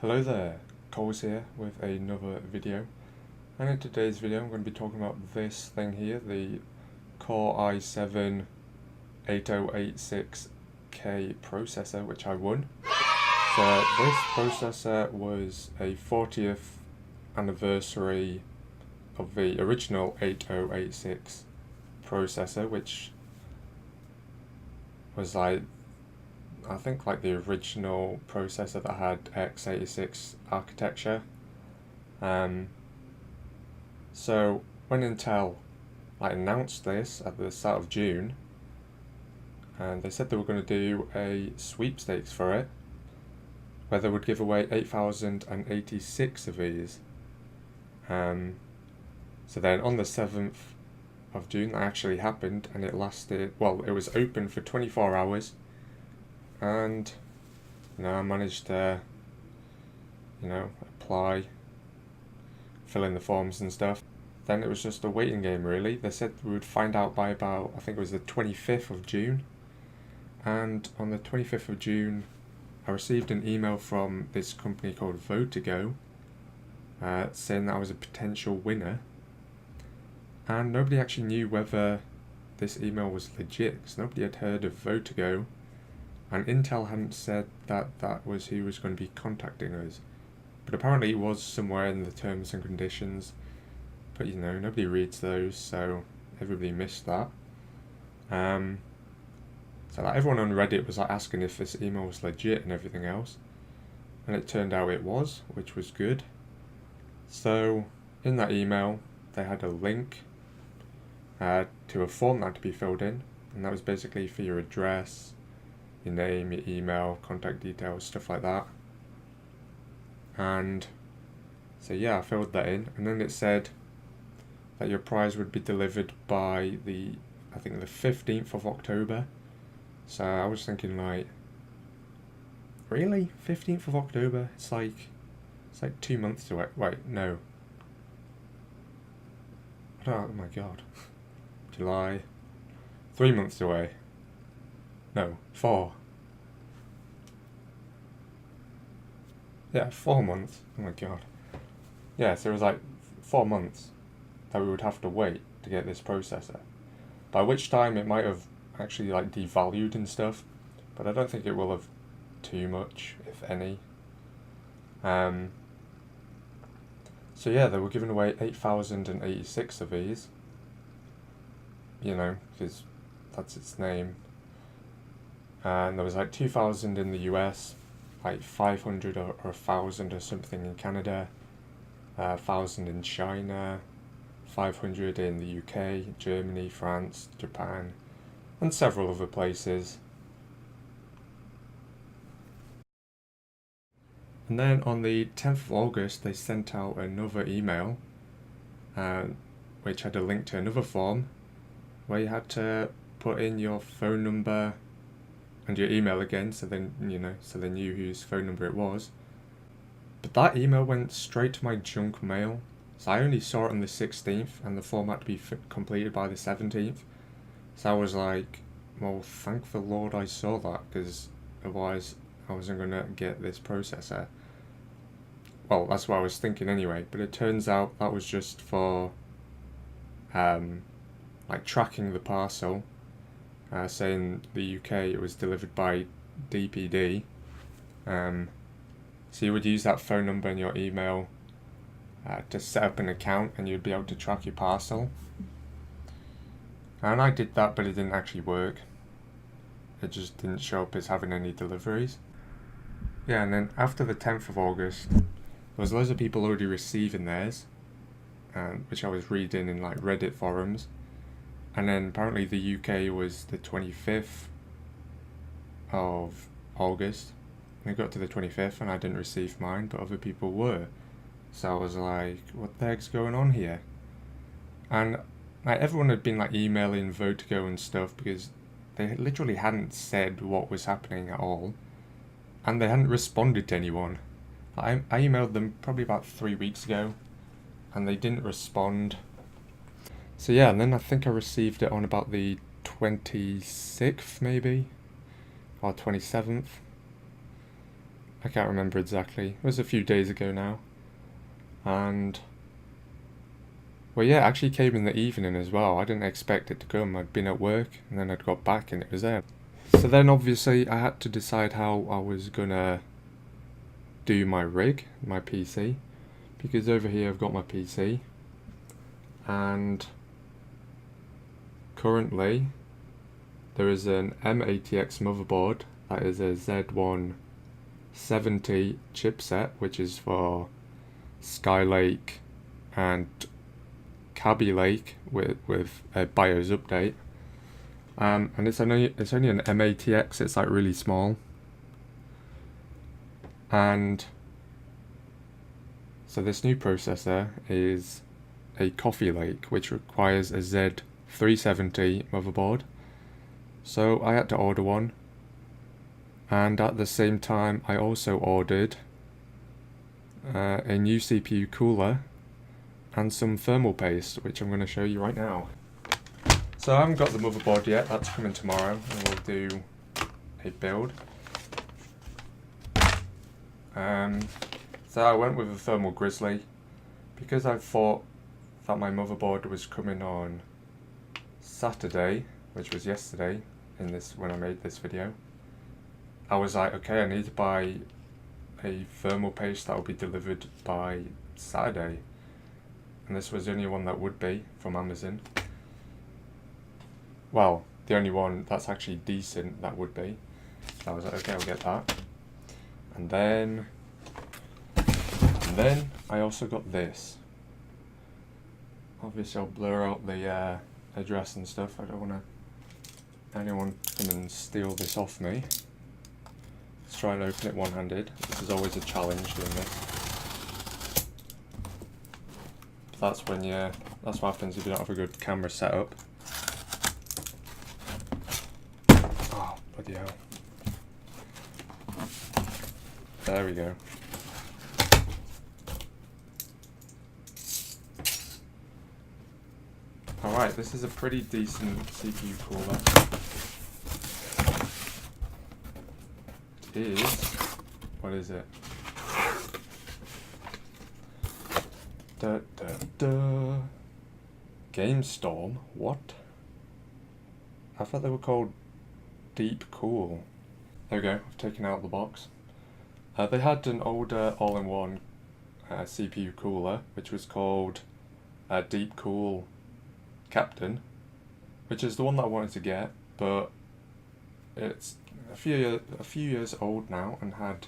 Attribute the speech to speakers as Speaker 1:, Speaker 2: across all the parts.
Speaker 1: Hello there, Coles here with another video, and in today's video I'm going to be talking about this thing here, the Core i7 8086K processor, which I won. So this processor was a 40th anniversary of the original 8086 processor, which was I think like the original processor that had x86 architecture. So when Intel announced this at the start of June, and they said they were going to do a sweepstakes for it, where they would give away 8,086 of these. So then on the 7th of June that actually happened, and it lasted, well, it was open for 24 hours. And I managed to apply, fill in the forms and stuff. Then it was just a waiting game, really. They said we would find out by about, I think it was the 25th of June. And on the 25th of June, I received an email from this company called Votigo, saying that I was a potential winner. And nobody actually knew whether this email was legit, because nobody had heard of Votigo. And Intel hadn't said that was who was going to be contacting us. But apparently it was somewhere in the terms and conditions. But nobody reads those, so everybody missed that. So everyone on Reddit was asking if this email was legit and everything else. And it turned out it was, which was good. So in that email they had a link to a form that had to be filled in. And that was basically for your address, your name, your email, contact details, stuff like that. And so yeah, I filled that in, and then it said that your prize would be delivered by the 15th of October. So I was thinking, really? 15th of October? It's like 2 months away. Wait, no. Oh my god. July. 3 months away. No, 4. Yeah, 4 months. Oh my god. Yeah, so it was 4 months that we would have to wait to get this processor. By which time it might have actually devalued and stuff, but I don't think it will have too much, if any. So yeah, they were giving away 8,086 of these. Because that's its name. And there was 2,000 in the US, 500 or 1,000 or something in Canada, 1,000 in China, 500 in the UK, Germany, France, Japan, and several other places. And then on the 10th of August they sent out another email, which had a link to another form where you had to put in your phone number and your email again, so then so they knew whose phone number it was. But that email went straight to my junk mail, so I only saw it on the 16th, and the form had to be completed by the 17th. So I was like, well, thank the Lord I saw that, because otherwise I wasn't gonna get this processor. Well, that's what I was thinking anyway. But it turns out that was just for tracking the parcel. Saying the UK it was delivered by DPD. So you would use that phone number and your email to set up an account, and you'd be able to track your parcel. And I did that, but it didn't actually work. It just didn't show up as having any deliveries. Yeah, and then after the 10th of August, there was loads of people already receiving theirs, which I was reading in Reddit forums. And then apparently the UK was the 25th of August. And it got to the 25th and I didn't receive mine, but other people were. So I was like, what the heck's going on here? And everyone had been emailing Votigo and stuff, because they literally hadn't said what was happening at all. And they hadn't responded to anyone. I emailed them probably about 3 weeks ago, and they didn't respond. So yeah, and then I think I received it on about the 26th maybe, or 27th. I can't remember exactly. It was a few days ago now. And well, yeah, it actually came in the evening as well. I didn't expect it to come. I'd been at work and then I'd got back and it was there. So then obviously I had to decide how I was gonna do my rig, my PC, because over here I've got my PC and currently there is an M80X motherboard that is a Z170 chipset, which is for Skylake and Kaby Lake with a BIOS update, and it's only an M80X. It's like really small, and so this new processor is a Coffee Lake, which requires a Z370 motherboard. So I had to order one, and at the same time I also ordered a new CPU cooler and some thermal paste, which I'm going to show you right now. So I haven't got the motherboard yet, that's coming tomorrow, and we'll do a build. So I went with a thermal grizzly because I thought that my motherboard was coming on Saturday, which was yesterday when I made this video. I was like, okay, I need to buy a thermal paste that will be delivered by Saturday. And this was the only one that would be from Amazon. Well, the only one that's actually decent that would be. So I was like, okay, I'll get that. And then I also got this. Obviously I'll blur out the address and stuff. I don't want anyone to come and steal this off me. Let's try and open it one-handed. This is always a challenge doing this. That's what happens if you don't have a good camera setup. Oh, bloody hell. There we go. Alright, this is a pretty decent CPU cooler. It is, what is it? Game Storm? What? I thought they were called Deep Cool. There we go, I've taken out the box. They had an older all-in-one CPU cooler, which was called Deep Cool Captain, which is the one that I wanted to get, but it's a few years old now and had,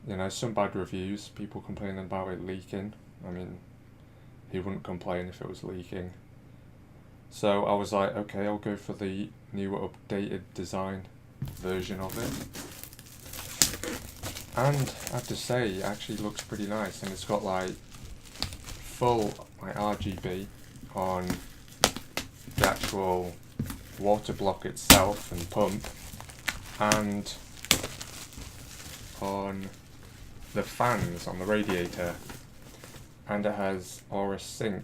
Speaker 1: you know, some bad reviews, people complaining about it leaking. I mean, he wouldn't complain if it was leaking. So I was like, okay, I'll go for the newer updated design version of it. And I have to say, it actually looks pretty nice, and it's got like full RGB on the actual water block itself and pump, and on the fans on the radiator, and it has Aura Sync,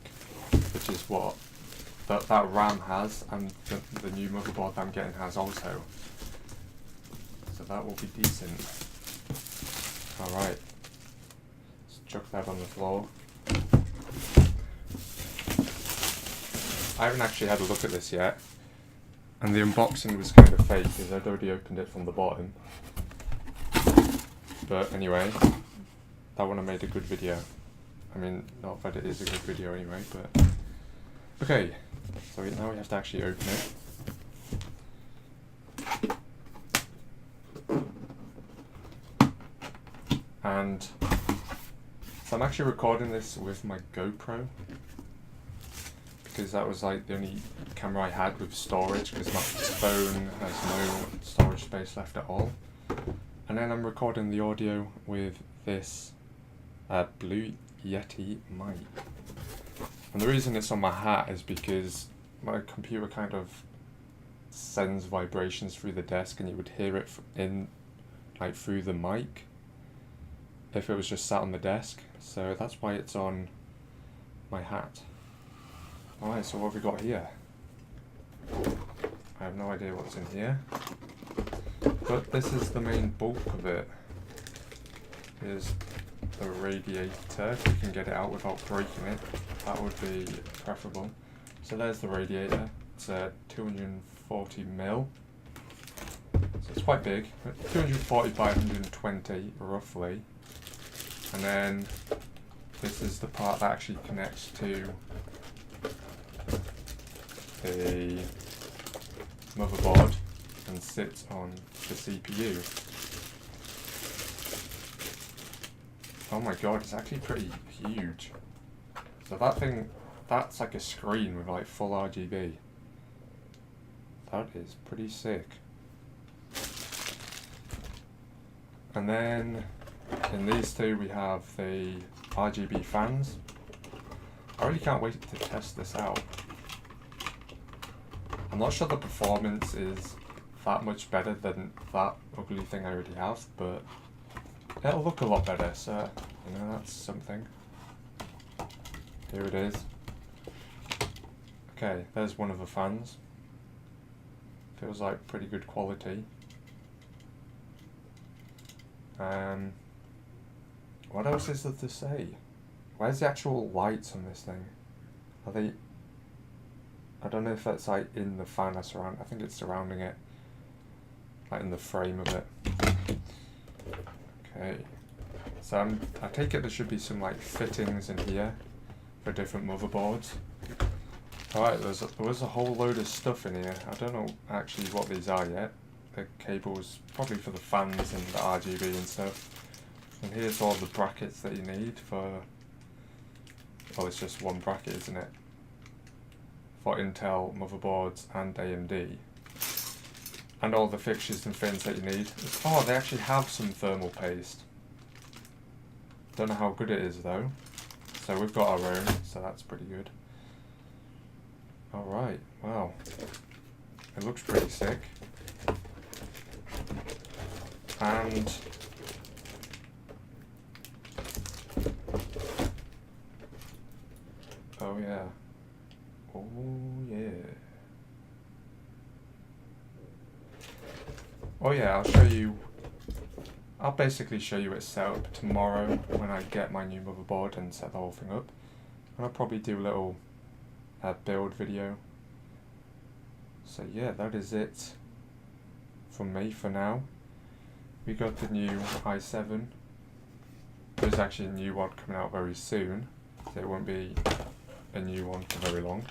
Speaker 1: which is what that RAM has, and the new motherboard that I'm getting has also. So that will be decent. Alright, let's chuck that on the floor. I haven't actually had a look at this yet, and the unboxing was kind of fake because I'd already opened it from the bottom. But anyway, that one I made a good video. I mean, not that it is a good video anyway, but... Okay, so now we have to actually open it. And so I'm actually recording this with my GoPro, because that was like the only camera I had with storage, because my phone has no storage space left at all. And then I'm recording the audio with this Blue Yeti mic. And the reason it's on my hat is because my computer kind of sends vibrations through the desk, and you would hear it through the mic if it was just sat on the desk. So that's why it's on my hat. Alright, so what have we got here? I have no idea what's in here, but this is the main bulk of it. is the radiator. If we can get it out without breaking it, that would be preferable. So there's the radiator. It's 240mm. So it's quite big, 240 by 120 roughly. And then this is the part that actually connects to the motherboard and sits on the CPU. Oh my god, it's actually pretty huge. So that thing, that's like a screen with like full RGB. That is pretty sick. And then in these two we have the RGB fans. I really can't wait to test this out. I'm not sure the performance is that much better than that ugly thing I already have, but it'll look a lot better, so you know, that's something. Here it is. Okay, there's one of the fans. Feels like pretty good quality. What else is there to say? Where's the actual lights on this thing? Are they... I don't know if that's like in the fan or surround. I think it's surrounding it. Like in the frame of it. Okay. So I take it there should be some like fittings in here for different motherboards. Alright, there was a whole load of stuff in here. I don't know actually what these are yet. The cables probably for the fans and the RGB and stuff. And here's all the brackets that you need for... Well, it's just one bracket, isn't it? For Intel motherboards and AMD. And all the fixtures and fins that you need. Oh, they actually have some thermal paste. Don't know how good it is though. So we've got our own, so that's pretty good. Alright, wow. It looks pretty sick. And oh yeah. Oh yeah. Oh yeah, I'll basically show you its setup tomorrow when I get my new motherboard and set the whole thing up. And I'll probably do a little build video. So yeah, that is it from me for now. We got the new i7. There's actually a new one coming out very soon, so it won't be a new one for very long.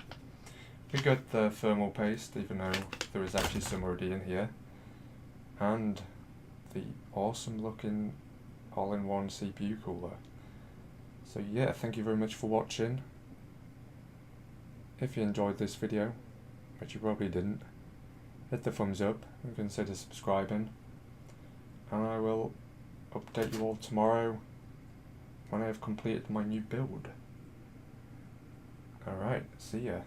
Speaker 1: We got the thermal paste, even though there is actually some already in here. And the awesome looking all-in-one CPU cooler. So yeah, thank you very much for watching. If you enjoyed this video, which you probably didn't, hit the thumbs up and consider subscribing. And I will update you all tomorrow when I have completed my new build. Alright, see ya.